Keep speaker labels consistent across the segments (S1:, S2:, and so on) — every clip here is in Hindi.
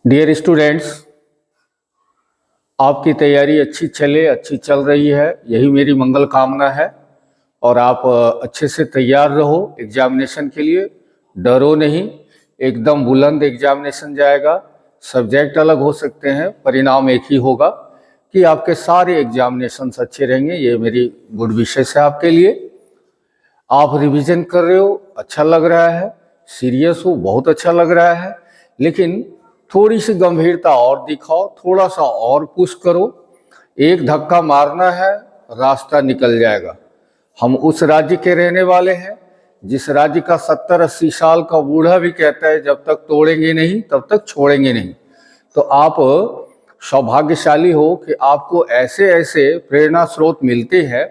S1: डियर स्टूडेंट्स, आपकी तैयारी अच्छी चले, अच्छी चल रही है, यही मेरी मंगल कामना है। और आप अच्छे से तैयार रहो एग्जामिनेशन के लिए। डरो नहीं, एकदम बुलंद एग्जामिनेशन जाएगा। सब्जेक्ट अलग हो सकते हैं, परिणाम एक ही होगा कि आपके सारे एग्जामिनेशंस अच्छे रहेंगे। ये मेरी गुड विशेस है आपके लिए। आप रिवीजन कर रहे हो, अच्छा लग रहा है। सीरियस हो, बहुत अच्छा लग रहा है। लेकिन थोड़ी सी गंभीरता और दिखाओ, थोड़ा सा और पुश करो। एक धक्का मारना है, रास्ता निकल जाएगा। हम उस राज्य के रहने वाले हैं जिस राज्य का 70-80 साल का बूढ़ा भी कहता है जब तक तोड़ेंगे नहीं तब तक छोड़ेंगे नहीं। तो आप सौभाग्यशाली हो कि आपको ऐसे ऐसे प्रेरणा स्रोत मिलते हैं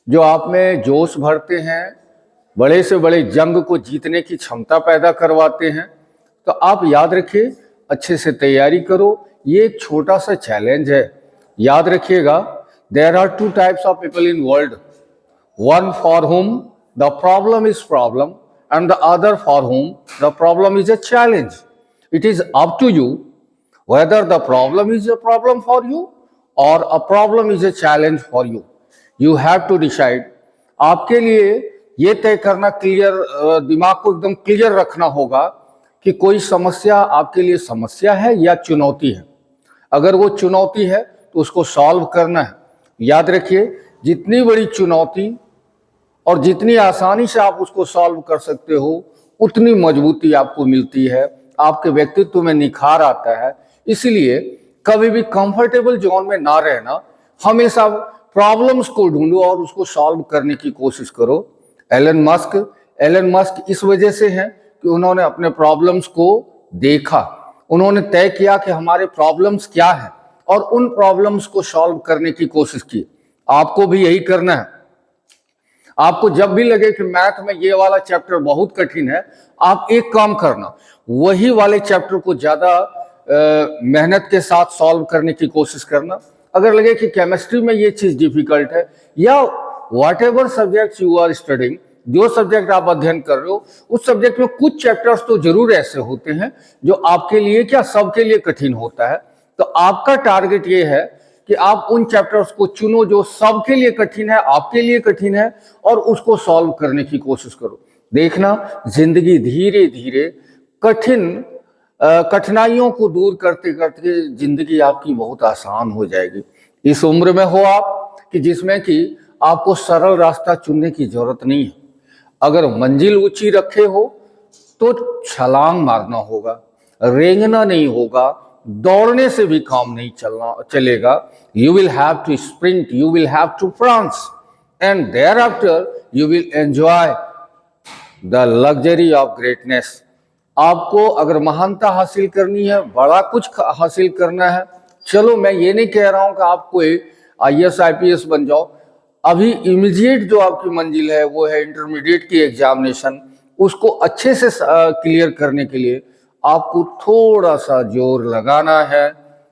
S1: जो आप में जोश भरते हैं, बड़े से बड़े जंग को जीतने की क्षमता पैदा करवाते हैं। तो आप याद रखिए, अच्छे से तैयारी करो। ये एक छोटा सा चैलेंज है, याद रखिएगा। There are two types of people in world, one for whom the problem is problem and the other for whom the problem is a challenge. It is up to you whether the problem is a problem for you or a problem is a challenge for you. You have to decide. आपके लिए ये तय करना क्लियर, दिमाग को एकदम क्लियर रखना होगा कि कोई समस्या आपके लिए समस्या है या चुनौती है। अगर वो चुनौती है तो उसको सॉल्व करना है। याद रखिए, जितनी बड़ी चुनौती और जितनी आसानी से आप उसको सॉल्व कर सकते हो, उतनी मजबूती आपको मिलती है, आपके व्यक्तित्व में निखार आता है। इसलिए कभी भी कंफर्टेबल जोन में ना रहना, हमेशा प्रॉब्लम्स को ढूंढो और उसको सॉल्व करने की कोशिश करो। एलन मस्क इस वजह से हैं कि उन्होंने अपने प्रॉब्लम्स को देखा, उन्होंने तय किया कि हमारे प्रॉब्लम्स क्या हैं और उन प्रॉब्लम्स को सॉल्व करने की कोशिश की। आपको भी यही करना है। आपको जब भी लगे कि मैथ में ये वाला चैप्टर बहुत कठिन है, आप एक काम करना, वही वाले चैप्टर को ज्यादा मेहनत के साथ सॉल्व करने की कोशिश करना। अगर लगे कि केमिस्ट्री में ये चीज डिफिकल्ट है, या whatever subject you are studying, जो सब्जेक्ट आप अध्ययन कर रहे हो, उस सब्जेक्ट में कुछ चैप्टर्स तो जरूर ऐसे होते हैं जो आपके लिए क्या सबके लिए कठिन होता है। तो आपका टारगेट ये है कि आप उन चैप्टर्स को चुनो जो सबके लिए कठिन है, आपके लिए कठिन है, और उसको सॉल्व करने की कोशिश करो। देखना, जिंदगी धीरे धीरे कठिनाइयों को दूर करते करते जिंदगी आपकी बहुत आसान हो जाएगी। इस उम्र में हो आप कि जिसमें कि आपको सरल रास्ता चुनने की जरूरत नहीं है। अगर मंजिल ऊंची रखे हो तो छलांग मारना होगा, रेंगना नहीं होगा, दौड़ने से भी काम नहीं चलेगा। You will have to sprint, you will have to France, and thereafter you will enjoy the luxury of greatness. आपको अगर महानता हासिल करनी है, बड़ा कुछ हासिल करना है, चलो मैं ये नहीं कह रहा हूं कि आप कोई IAS IPS बन जाओ। अभी इमीडिएट जो आपकी मंजिल है वो है इंटरमीडिएट की एग्जामिनेशन। उसको अच्छे से क्लियर करने के लिए आपको थोड़ा सा जोर लगाना है।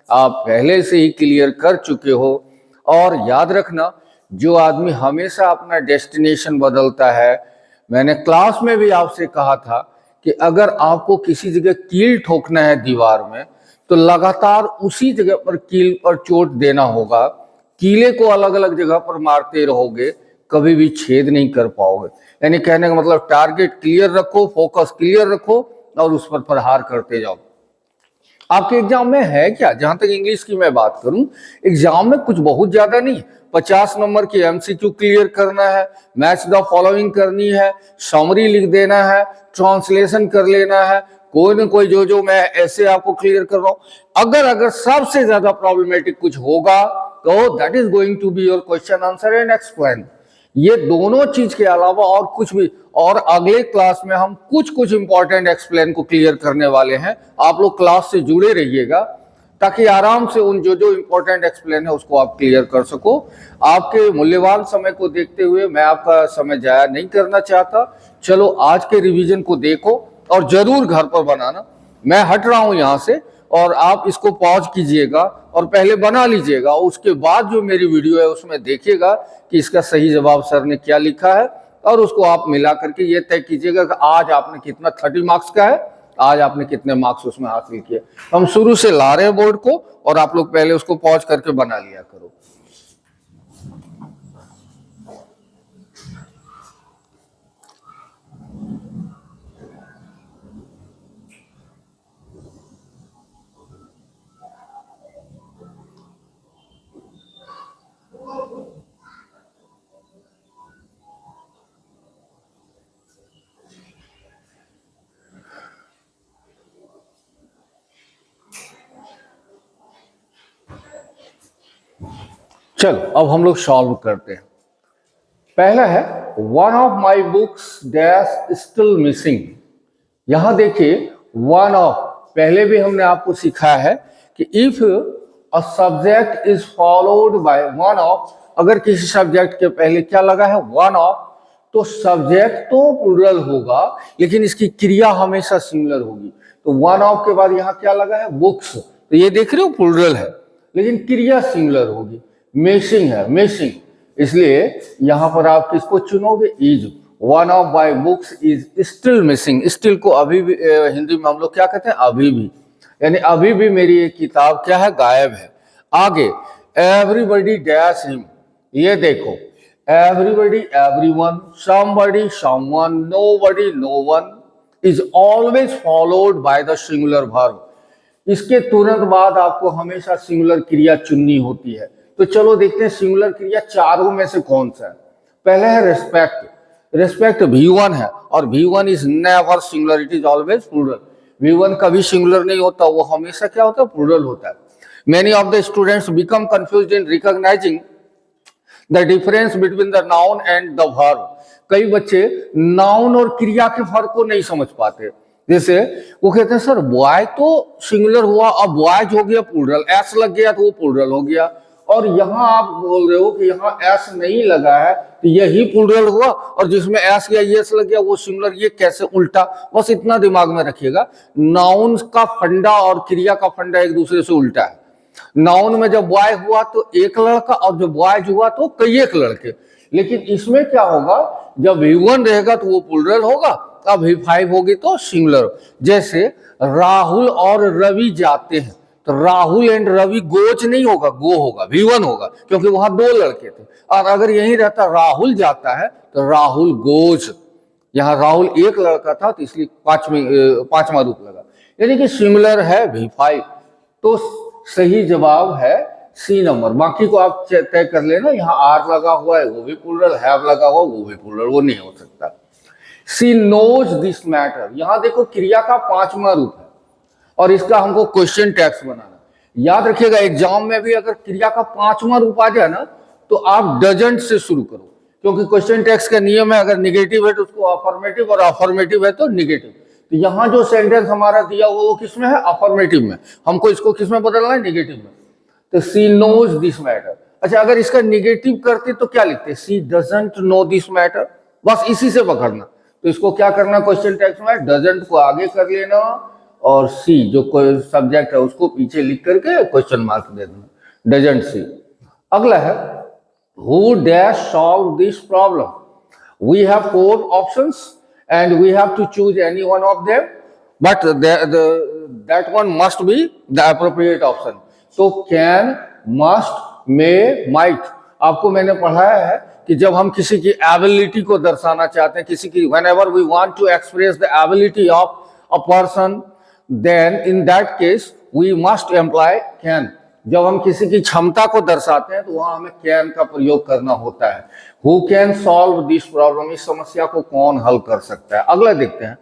S1: आप पहले से ही क्लियर कर चुके हो। और याद रखना, जो आदमी हमेशा अपना डेस्टिनेशन बदलता है, मैंने क्लास में भी आपसे कहा था कि अगर आपको किसी जगह कील ठोकना है दीवार में, तो लगातार उसी जगह पर कील पर चोट देना होगा। कीले को अलग अलग जगह पर मारते रहोगे, कभी भी छेद नहीं कर पाओगे। यानी कहने का मतलब, टारगेट क्लियर रखो, फोकस क्लियर रखो और उस पर प्रहार करते जाओ। आपके एग्जाम में है क्या, जहां तक इंग्लिश की मैं बात करूं, एग्जाम में कुछ बहुत ज्यादा नहीं, 50 नंबर की MCQ क्लियर करना है, मैच द फॉलोइंग करनी है, समरी लिख देना है, ट्रांसलेशन कर लेना है, कोई ना कोई जो मैं ऐसे आपको क्लियर कर रहा हूं। अगर सबसे ज्यादा प्रॉब्लमेटिक कुछ होगा तो that is going to be your question answer and explain. ये दोनों चीज के अलावा और कुछ भी, और अगले क्लास में हम कुछ इंपॉर्टेंट एक्सप्लेन को क्लियर करने वाले हैं। आप लोग क्लास से जुड़े रहिएगा ताकि आराम से उन जो इंपॉर्टेंट एक्सप्लेन है उसको आप क्लियर कर सको। आपके मूल्यवान समय को देखते हुए मैं आपका समय जाया नहीं करना चाहता। चलो आज के रिवीजन को देखो और जरूर घर पर बनाना। मैं हट रहा हूं यहाँ से और आप इसको पॉज कीजिएगा और पहले बना लीजिएगा। उसके बाद जो मेरी वीडियो है उसमें देखिएगा कि इसका सही जवाब सर ने क्या लिखा है, और उसको आप मिला करके ये तय कीजिएगा कि आज आपने कितना 30 मार्क्स का है आज आपने कितने मार्क्स उसमें हासिल किए। हम शुरू से ला रहे हैं बोर्ड को, और आप लोग पहले उसको पॉज करके बना लिया करो। चलो अब हम लोग सॉल्व करते हैं। पहला है one of my books dash still missing. यहां देखिए वन ऑफ, पहले भी हमने आपको सिखाया है कि if a subject is followed by one of, अगर किसी सब्जेक्ट के पहले क्या लगा है वन ऑफ, तो सब्जेक्ट तो प्लूरल होगा लेकिन इसकी क्रिया हमेशा सिंगुलर होगी। तो वन ऑफ के बाद यहां क्या लगा है बुक्स, तो ये देख रहे हो प्लूरल है लेकिन क्रिया सिंगुलर होगी। मिसिंग है, मिसिंग, इसलिए यहां पर आप किसको चुनोगे, is. One of my books is still missing. Still को अभी भी हिंदी में हम लोग क्या कहते हैं, अभी भी, यानी अभी भी मेरी एक किताब क्या है, गायब है। आगे एवरीबडी डैश हिम, ये देखो everybody everyone, somebody someone, nobody known is always followed by the singular verb. इसके तुरंत बाद आपको हमेशा सिंगुलर क्रिया चुननी होती है। तो चलो देखते हैं सिंगुलर क्रिया चारों में से कौन सा है। पहले है रेस्पेक्ट। रेस्पेक्ट V1 है और V1 is never singular, it is always plural. V1 कभी सिंगुलर नहीं होता, वो हमेशा क्या होता है, प्लूरल होता है। Many of the students become confused in recognising the difference between the noun and the verb. कई बच्चे नाउन और क्रिया के फर्क को नहीं समझ पाते। जैसे वो कहते हैं सर बॉय तो सिंगुलर हुआ, अब बॉयज हो गया प्लूरल, एस लग गया तो वो प्लूरल हो गया, और यहां आप बोल रहे हो कि यहां एस नहीं लगा है तो यही प्लूरल हुआ, और जिसमें एस या एस लग गया वो सिंगुलर, ये कैसे उल्टा। बस इतना दिमाग में रखिएगा, नाउन का फंडा और क्रिया का फंडा एक दूसरे से उल्टा है। नाउन में जब बॉय हुआ तो एक लड़का, और जब बॉयज हुआ तो कई एक लड़के। लेकिन इसमें क्या होगा, जब V1 रहेगा तो वो प्लूरल होगा, अब V5 होगी तो सिंगुलर। जैसे राहुल और रवि जाते हैं, तो राहुल एंड रवि गोच नहीं होगा, गो होगा, V1 होगा, क्योंकि वहां दो लड़के थे। और अगर यही रहता राहुल जाता है तो राहुल गोच, यहां राहुल एक लड़का था तो इसलिए पांचवा रूप लगा, यानी कि सिंगुलर है V5। तो सही जवाब है C नंबर। बाकी को आप तय कर लेना, यहाँ R लगा हुआ है वो भी प्लूरल, हैव लगा हुआ वो भी प्लूरल, वो नहीं हो सकता। She knows this matter, यहां देखो क्रिया का पांचवा रूप है और इसका हमको क्वेश्चन टैक्स बनाना। याद रखिएगा एग्जाम में भी अगर क्रिया का पांचवा रूप आ जाए ना तो आप डजंट से शुरू करो, क्योंकि क्वेश्चन टैक्स का नियम है अगर निगेटिव है तो उसको अफर्मेटिव, और अफर्मेटिव है तो निगेटिव। तो यहाँ जो सेंटेंस हमारा दिया हुआ वो किसमें है, अफर्मेटिव में, हमको इसको किसमें बदलना है, निगेटिव में। तो सी नोज दिस मैटर। अच्छा अगर इसका निगेटिव करते तो क्या लिखते, सी डजंट नो दिस मैटर, बस इसी से पकड़ना। तो इसको क्या करना, क्वेश्चन टेक्स्ट में डजंट को आगे कर लेना और सी जो कोई सब्जेक्ट है उसको पीछे लिख करके क्वेश्चन मार्क दे देना, डजंट सी। अगला है who dash solve this problem. We have 4 options and we have to choose any one of them, but that one must be the appropriate option. So can, must, may, might। आपको मैंने पढ़ाया है कि जब हम किसी की एबिलिटी को दर्शाना चाहते हैं, किसी की, whenever we want to express the ability of a person, then in that case we must employ can। जब हम किसी की क्षमता को दर्शाते हैं तो वहां हमें कैन का प्रयोग करना होता है। Who can solve this problem, इस समस्या को कौन हल कर सकता है। अगला देखते हैं,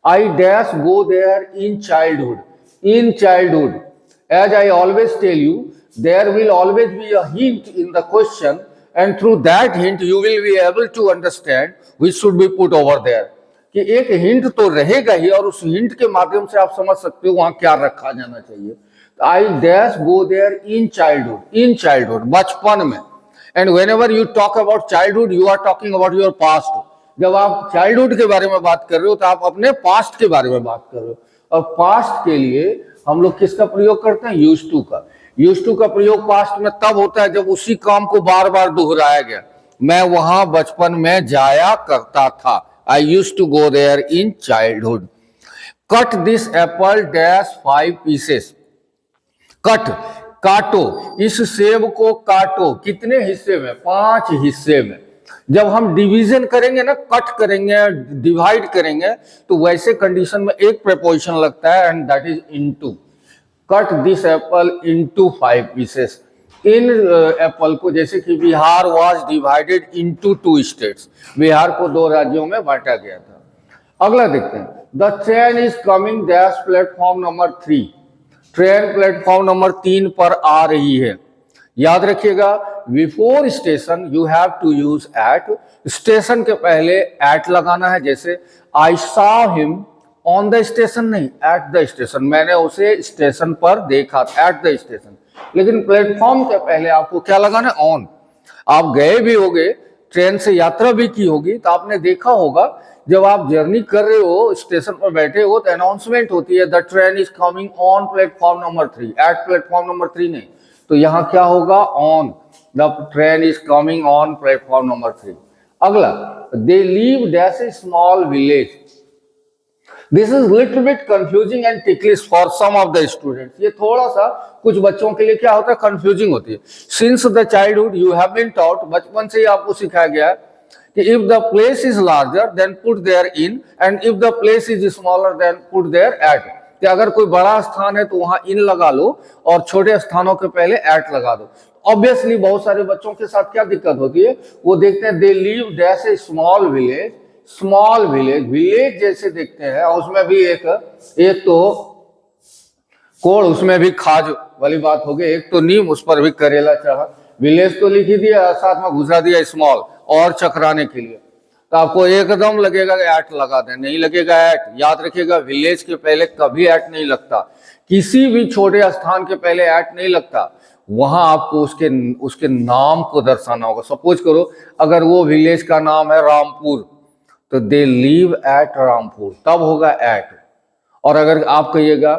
S1: I dash go there in childhood. In childhood, as I always tell you, there will always be a hint in the question and through that hint you will be able to understand which should be put over there. कि एक हिंट तो रहेगा ही और उस हिंट के माध्यम से आप समझ सकते हो वहां क्या रखा जाना चाहिए। I dash go there in childhood, in childhood बचपन में। And whenever you talk about childhood you are talking about your past. जब आप चाइल्डहुड के बारे में बात कर रहे हो तो आप अपने पास्ट के बारे में बात कर रहे हो, और पास्ट के लिए हम लोग किसका प्रयोग करते हैं, यूज्ड टू का। यूज्ड टू का प्रयोग पास्ट में तब होता है जब उसी काम को बार बार दोहराया गया। मैं वहां बचपन में जाया करता था, I used to go there in childhood. Cut this apple dash 5 pieces. Cut, काटो, इस सेब को काटो, कितने हिस्से में? 5 हिस्से में। जब हम डिवीजन करेंगे ना, कट करेंगे, डिवाइड करेंगे, तो वैसे कंडीशन में एक प्रेपोजिशन लगता है and that is into. Cut this Apple into 5 pieces. In Apple को, जैसे कि Bihar was divided into 2 states, Bihar को 2 राज्यों में बांटा गया था। अगला देखते हैं, the train is coming dash platform number 3। Train platform number 3 पर आ रही है। याद रखिएगा, before station you have to use at. Station के पहले एट लगाना है, जैसे I saw him on the station, नहीं, एट द स्टेशन, मैंने उसे स्टेशन पर देखा, एट द स्टेशन। लेकिन प्लेटफॉर्म के पहले आपको क्या लगाना है? ऑन। आप गए भी होगे, ट्रेन से यात्रा भी की होगी, तो आपने देखा होगा जब आप जर्नी कर रहे हो, स्टेशन पर बैठे हो, तो अनाउंसमेंट होती है, the train is coming on platform number 3, at platform number 3 नहीं। तो यहां क्या होगा? On. The train is coming on platform number 3। अगला, they leave dash a small village. This is little bit confusing and ticklish for some of the students. ये थोड़ा सा कुछ बच्चों के लिए क्या होता है? कंफ्यूजिंग होती है। Since the childhood you have been taught, बचपन से ही आपको सिखाया गया है कि if the place is larger then put there in, and if the place is smaller then put there at. कि अगर कोई बड़ा स्थान है तो वहां इन लगा लो और छोटे स्थानों के पहले एट लगा दो। ऑब्वियसली बहुत सारे बच्चों के साथ क्या दिक्कत होती है, वो देखते हैं they leave dash a small village. Small village, village जैसे देखते हैं, और उसमें भी एक तो कोड़, उसमें भी खाज वाली बात हो गई, एक तो नीम, उस पर भी करेला चाह। विलेज तो लिख ही दिया, साथ में घुसा दिया स्मॉल और चकराने के लिए। तो आपको एकदम लगेगा कि एट लगा दें, नहीं लगेगा एट। याद रखिएगा, विलेज के पहले कभी एट नहीं लगता, किसी भी छोटे स्थान के पहले एट नहीं लगता। वहां आपको उसके नाम को दर्शाना होगा। सपोज करो अगर वो विलेज का नाम है रामपुर, तो दे लीव एट रामपुर, तब होगा एट। और अगर आप कहिएगा,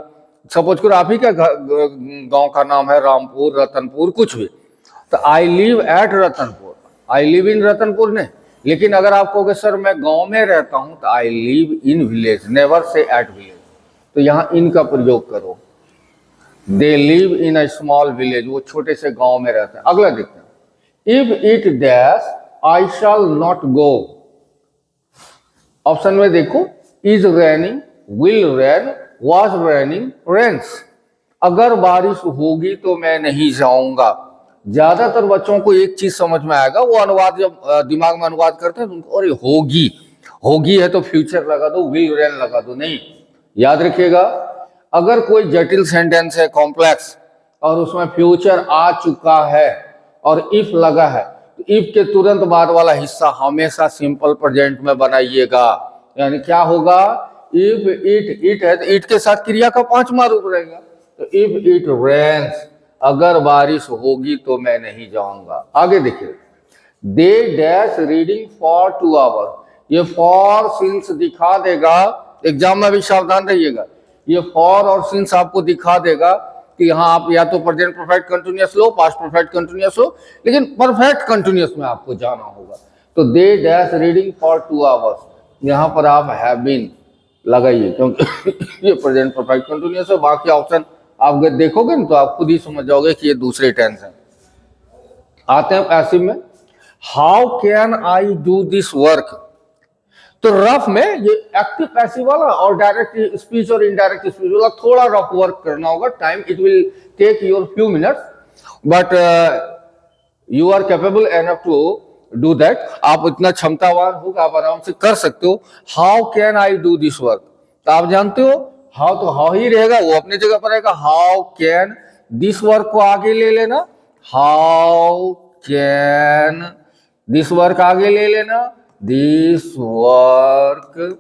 S1: सपोज करो आप ही का गांव का नाम है रामपुर, रतनपुर, कुछ भी, तो I live at Ratanpur, I live in Ratanpur नहीं। लेकिन अगर आप कहोगे सर मैं गांव में रहता हूं, तो I live in village, never say at village. तो यहां इन का प्रयोग करो। They live in a small village, वो छोटे से गांव में रहते हैं। अगला देखते हैं, if it dash I shall not go. Option में देखो, is raining, will rain, was raining, rains. अगर बारिश होगी तो मैं नहीं जाऊंगा। ज्यादातर बच्चों को एक चीज समझ में आएगा, वो अनुवाद जब दिमाग में अनुवाद करते हैं तो अरे होगी, होगी है तो फ्यूचर लगा दो, विल रेन लगा दो, नहीं। याद रखिएगा, अगर कोई जटिल सेंटेंस है, कॉम्प्लेक्स, और उसमें फ्यूचर आ चुका है और इफ लगा है, तो इफ के तुरंत बाद वाला हिस्सा हमेशा सिंपल प्रेजेंट में बनाइएगा। यानी क्या होगा? इफ इट है तो इट के साथ क्रिया का 5वां रूप रहेगा। तो इफ इट रेन्स, अगर बारिश होगी तो मैं नहीं जाऊंगा। आगे देखिए, they dash reading for 2 hour. ये फॉर सिंस दिखा देगा, एग्जाम में भी सावधान रहिएगा, ये फॉर और सिंस आपको दिखा देगा कि यहाँ आप या तो प्रेजेंट परफेक्ट कंटिन्यूअस लो, पास्ट परफेक्ट कंटिन्यूअस लो, लेकिन परफेक्ट कंटिन्यूअस में आपको जाना होगा। तो दे डैश रीडिंग फॉर 2 आवर्स, यहाँ पर आप हैव बीन लगाइए, क्योंकि ये प्रेजेंट परफेक्ट कंटिन्यूअस है। बाकी ऑप्शन आप अगर देखोगे ना तो आप खुद ही समझ जाओगे कि ये दूसरे टेंस है। आते हैं पैसिव में, how can I do this work. तो रफ में ये एक्टिव पैसिव वाला और डायरेक्ट स्पीच और इनडायरेक्ट स्पीच वाला थोड़ा रफ वर्क करना होगा। Time it will take your few minutes, but you are capable enough to do that. आप इतना क्षमतावान हो कि आप आराम से कर सकते हो। How can I do this work, तो आप जानते हो हाउ तो हाउ ही रहेगा, वो अपनी जगह पर रहेगा। हाउ कैन, दिस वर्क को आगे ले लेना, हाउ कैन दिस वर्क आगे ले लेना, दिस वर्क।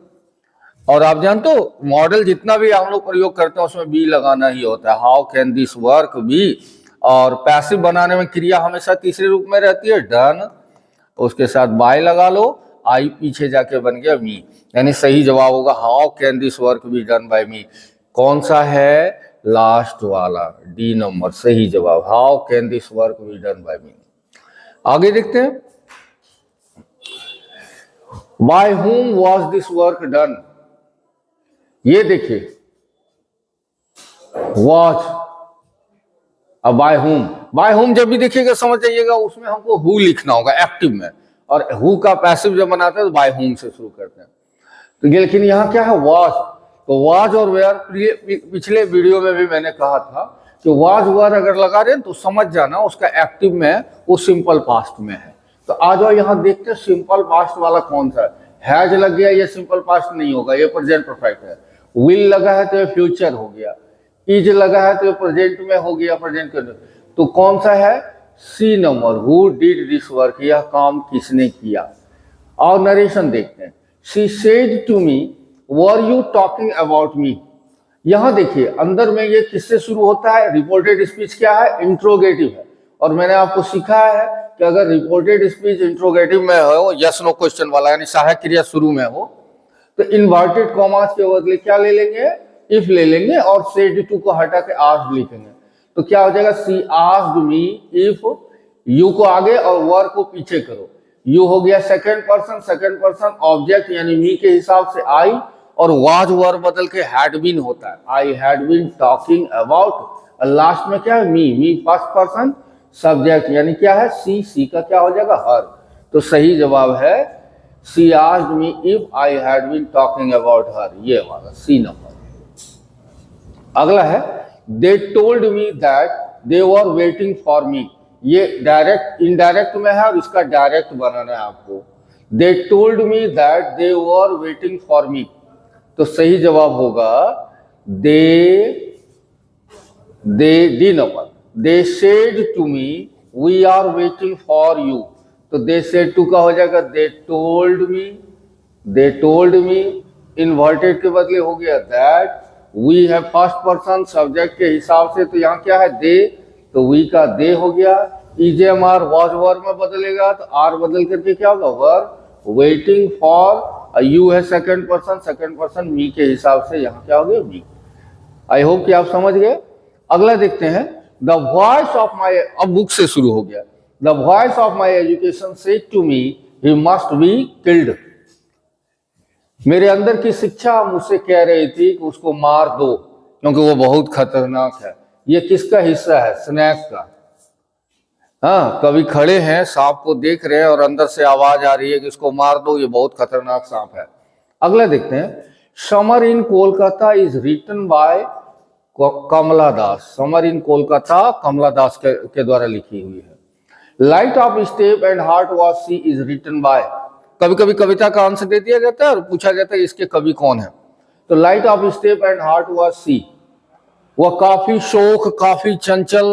S1: और आप जानते हो मॉडल जितना भी हम लोग प्रयोग करते हैं उसमें बी लगाना ही होता है। How can this work be. और पैसिव बनाने में क्रिया हमेशा तीसरे रूप में रहती है, डन, उसके साथ बाय लगा लो, आई पीछे जाके बन गया मी। यानी सही जवाब होगा how can this work be done by me. कौन सा है? लास्ट वाला, डी नंबर सही जवाब, how can this work be done by me. आगे देखते हैं, by whom was this work done। ये देखिए वॉच, अब बाय होम जब भी देखिएगा समझ जाइएगा उसमें हमको हु लिखना होगा एक्टिव में, और हु का पैसिव जब बनाते हैं तो बाय होम से शुरू करते हैं। तो लेकिन यहाँ क्या है वॉच, तो वॉच और वेयर पिछले वीडियो में भी मैंने कहा था कि वॉच वेयर अगर लगा रहे हैं तो समझ जाना उसका एक्टिव में वो सिंपल पास्ट में है। तो आ जाओ यहाँ देखते हैं सिंपल पास्ट वाला कौन सा है। हैज लग गया ये सिंपल पास्ट नहीं होगा, ये प्रेजेंट परफेक्ट है। विल लगा है तो ये फ्यूचर हो गया। इज लगा है तो ये प्रेजेंट में हो गया, प्रेजेंट के। तो कौन सा है C number, who did this work, यह काम किसने किया। और नरेशन देखते हैं। She said to me were you talking about me. यहां देखिए अंदर में ये किससे शुरू होता है, रिपोर्टेड स्पीच क्या है, इंट्रोगेटिव है। और मैंने आपको सिखाया है कि अगर रिपोर्टेड स्पीच इंट्रोगेटिव में हो, यस नो क्वेश्चन वाला यानी सहायक क्रिया शुरू में हो, तो इन्वर्टेड कॉमास के बदले क्या ले लेंगे, इफ ले लेंगे, और सेड टू को हटा के आस्क्ड लिखेंगे। तो क्या हो जाएगा, सी आस्क्ड मी इफ, यू को आगे और वर को पीछे करो। यू हो गया सेकंड पर्सन ऑब्जेक्ट यानी मी के हिसाब से आई, और वाज वर बदल के हैड बीन होता है, I had been talking about. Last में क्या है मी फर्स्ट पर्सन सब्जेक्ट यानी क्या है सी का क्या हो जाएगा हर। तो सही जवाब है C asked me if I had been talking about her, ये वाला सी नंबर। अगला है they told me that they were waiting for me. ये डायरेक्ट इनडायरेक्ट में है और इसका डायरेक्ट बनाना है आपको। They told me that they were waiting for me, तो सही जवाब होगा they D number. They said to me we are waiting for you, तो दे सेड टू का हो जाएगा दे टोल्ड मी इन्वर्टेड के बदले हो गया दैट। वी है फर्स्ट पर्सन सब्जेक्ट के हिसाब से, तो यहाँ क्या है दे, तो वी का दे हो गया। EJMR वॉज वर में बदलेगा तो आर बदल करके क्या होगा वर। वेटिंग फॉर यू है सेकंड पर्सन मी के हिसाब से यहाँ क्या हो गया मी। आई होप कि आप समझ गए। अगला देखते हैं द वॉइस ऑफ माई, अब बुक से शुरू हो गया। The voice of my education said to me he must be killed. मेरे अंदर की शिक्षा मुझसे कह रही थी कि उसको मार दो क्योंकि वो बहुत खतरनाक है। ये किसका हिस्सा है, स्नैक का। हाँ, कभी खड़े हैं सांप को देख रहे हैं और अंदर से आवाज आ रही है कि इसको मार दो, ये बहुत खतरनाक सांप है। अगला देखते हैं summer in Kolkata is written by Kamala Das. Summer in Kolkata Kamala Das के द्वारा लिखी हुई है। Light of step and heart was she is written by. कभी कभी कविता का आंसर दे दिया जाता है और पूछा जाता है इसके कवि कौन है। तो light of step and heart was she, वह काफी शोक काफी चंचल,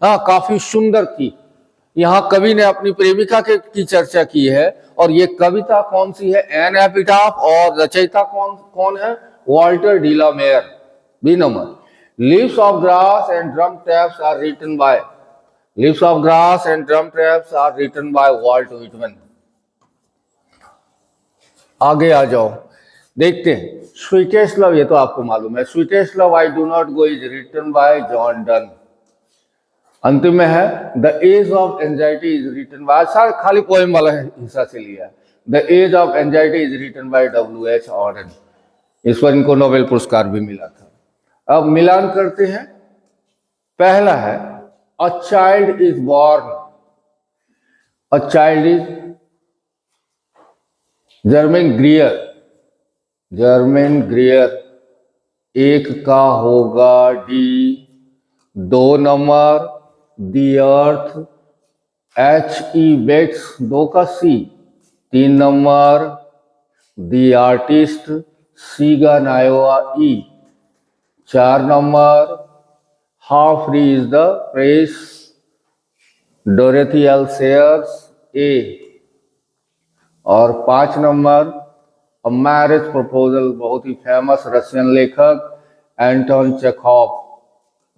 S1: हाँ काफी सुंदर थी। यहाँ कवि ने अपनी प्रेमिका की चर्चा की है। और ये कविता कौन सी है, एन एपिटाफ, और रचयिता कौन है, Walter de la Mare. B number. Leaves of grass and drum taps are written by, leaves of grass and drum taps are written by Walt Whitman. आगे आ जाओ, देखते हैं स्वीटेस्ट लव, ये तो आपको मालूम है। Sweetest love I do not go is written by John Donne. अंतिम में है the age of anxiety is written by, सारा खाली पोएम वाला हिस्सा से लिया है। The age of anxiety is written by W.H. Auden. इस पर इनको नोबेल पुरस्कार भी मिला था। अब मिलान करते हैं। पहला है a child is born, a child is Germaine Greer, एक का होगा D. 2 number the earth, H.E. Bates, 2 का C। 3 number the artist, C का नायोआ E। 4 number how free is the press, Dorothy L Sayers A। और 5 नंबर अ मैरिज प्रपोजल, बहुत ही फेमस रशियन लेखक एंटोन चेखोव,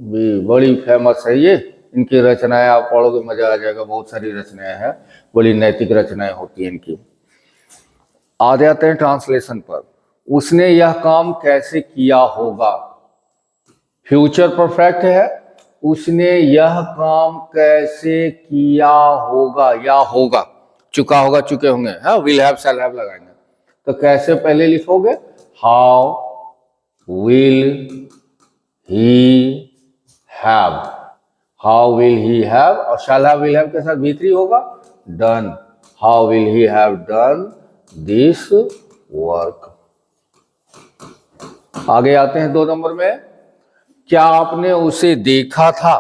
S1: भी बड़ी फेमस है ये। इनकी रचनाएं आप पढ़ोगे मजा आ जाएगा, बहुत सारी रचनाएं हैं, बड़ी नैतिक रचनाएं होती हैं इनकी। आ जाते हैं ट्रांसलेशन पर। उसने यह काम कैसे किया होगा, फ्यूचर परफेक्ट है। उसने यह काम कैसे किया होगा, या होगा, चुका होगा, चुके होंगे, हाँ विल हैव शैल हैव लगाएंगे। तो कैसे पहले लिखोगे, how will he have, how will he have, और shall have will have के साथ V3 होगा, done, how will he have done this work। आगे आते हैं 2 नंबर में, क्या आपने उसे देखा था,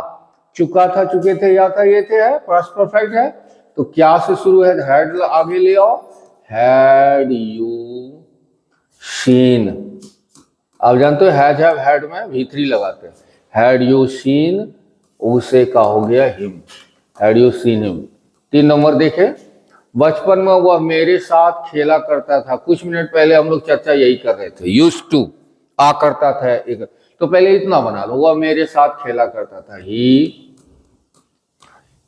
S1: चुका था, चुके थे, या था, ये थे है, पास्ट परफेक्ट है, तो क्या से शुरू है, हैड आगे ले आओ, हैड यू सीन। आप जानते हो हैज हैव हैड में V3 लगाते हैं, हैड यू सीन, उसे का हो गया him, had you seen him. 3 number देखे, बचपन में वह मेरे साथ खेला करता था, कुछ मिनट पहले हम लोग चर्चा यही कर रहे थे, यूज्ड टू, आ करता था एक, तो पहले इतना बना लो, वह मेरे साथ खेला करता था, ही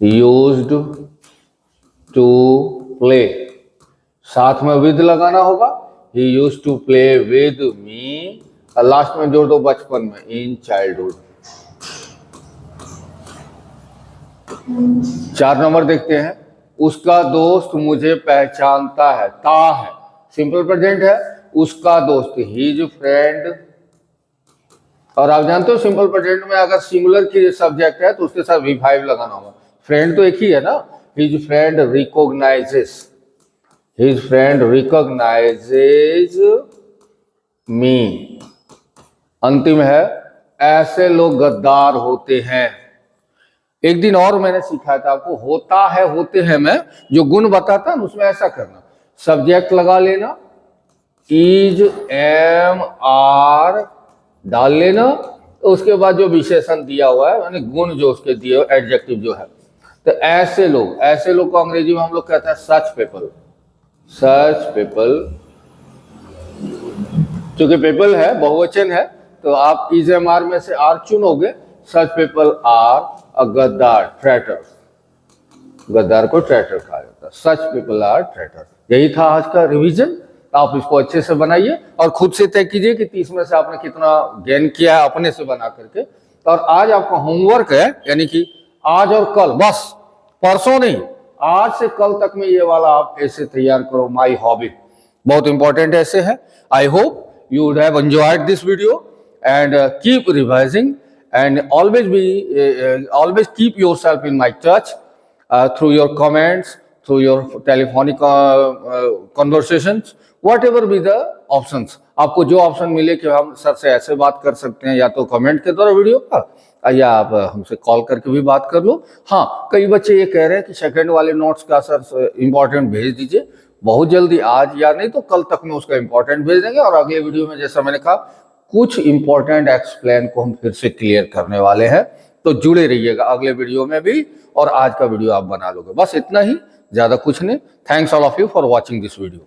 S1: यूज्ड टू प्ले, साथ में विद लगाना होगा, he used to play with me, और लास्ट में जोड़ दो बचपन में, इन चाइल्डहुड। 4 नंबर देखते हैं, उसका दोस्त मुझे पहचानता है, ता है, सिंपल प्रेजेंट है, उसका दोस्त, हिज फ्रेंड, और आप जानते हो सिंपल प्रेजेंट में अगर सिंगुलर की सब्जेक्ट है तो उसके साथ V5 लगाना होगा, फ्रेंड तो एक ही है ना, his friend recognises, his friend recognises me. अंतिम है, ऐसे लोग गद्दार होते हैं। एक दिन और मैंने सिखाया था आपको, होता है होते हैं में जो गुण बताता ना उसमें ऐसा करना, सब्जेक्ट लगा लेना, इज एम आर डाल लेना, तो उसके बाद जो विशेषण दिया हुआ है यानी गुण जो उसके दिए हुए एडजेक्टिव जो है, तो ऐसे लोग को अंग्रेजी में हम लोग कहते हैं सच पीपल, सच पीपल, चूंकि पीपल है बहुवचन है तो आप इज एम आर में से आर चुनोगे, सच पीपल आर अ गद्दार, ट्रैटर, गद्दार को ट्रैटर कहा जाता है, सच पीपल आर ट्रैटर। यही था आज का रिवीजन, आप इसको अच्छे से बनाइए और खुद से तय कीजिए कि 30 में से आपने कितना गेन किया है अपने से बना करके। और आज आपका होमवर्क है, यानी कि आज और कल, बस परसों नहीं, आज से कल तक में ये वाला आप ऐसे तैयार करो, माई हॉबी, बहुत इंपॉर्टेंट ऐसे है। I hope you would have enjoyed this video and keep revising and always keep yourself in my touch through your comments, through your telephonic conversations, whatever be the options। आपको जो ऑप्शन मिले कि हम सर से ऐसे बात कर सकते हैं, या तो कमेंट के द्वारा वीडियो का, या आप हमसे कॉल करके भी बात कर लो। हाँ, कई बच्चे ये कह रहे हैं कि सेकंड वाले नोट्स का सर इंपॉर्टेंट भेज दीजिए, बहुत जल्दी, आज या नहीं तो कल तक में उसका इंपॉर्टेंट भेज देंगे, और अगले वीडियो में जैसा मैंने कहा कुछ इंपॉर्टेंट एक्सप्लेन को हम फिर से क्लियर करने वाले हैं, तो जुड़े रहिएगा अगले वीडियो में भी, और आज का वीडियो आप बना लोगे। बस इतना ही, ज्यादा कुछ नहीं। Thanks all of you for watching this video.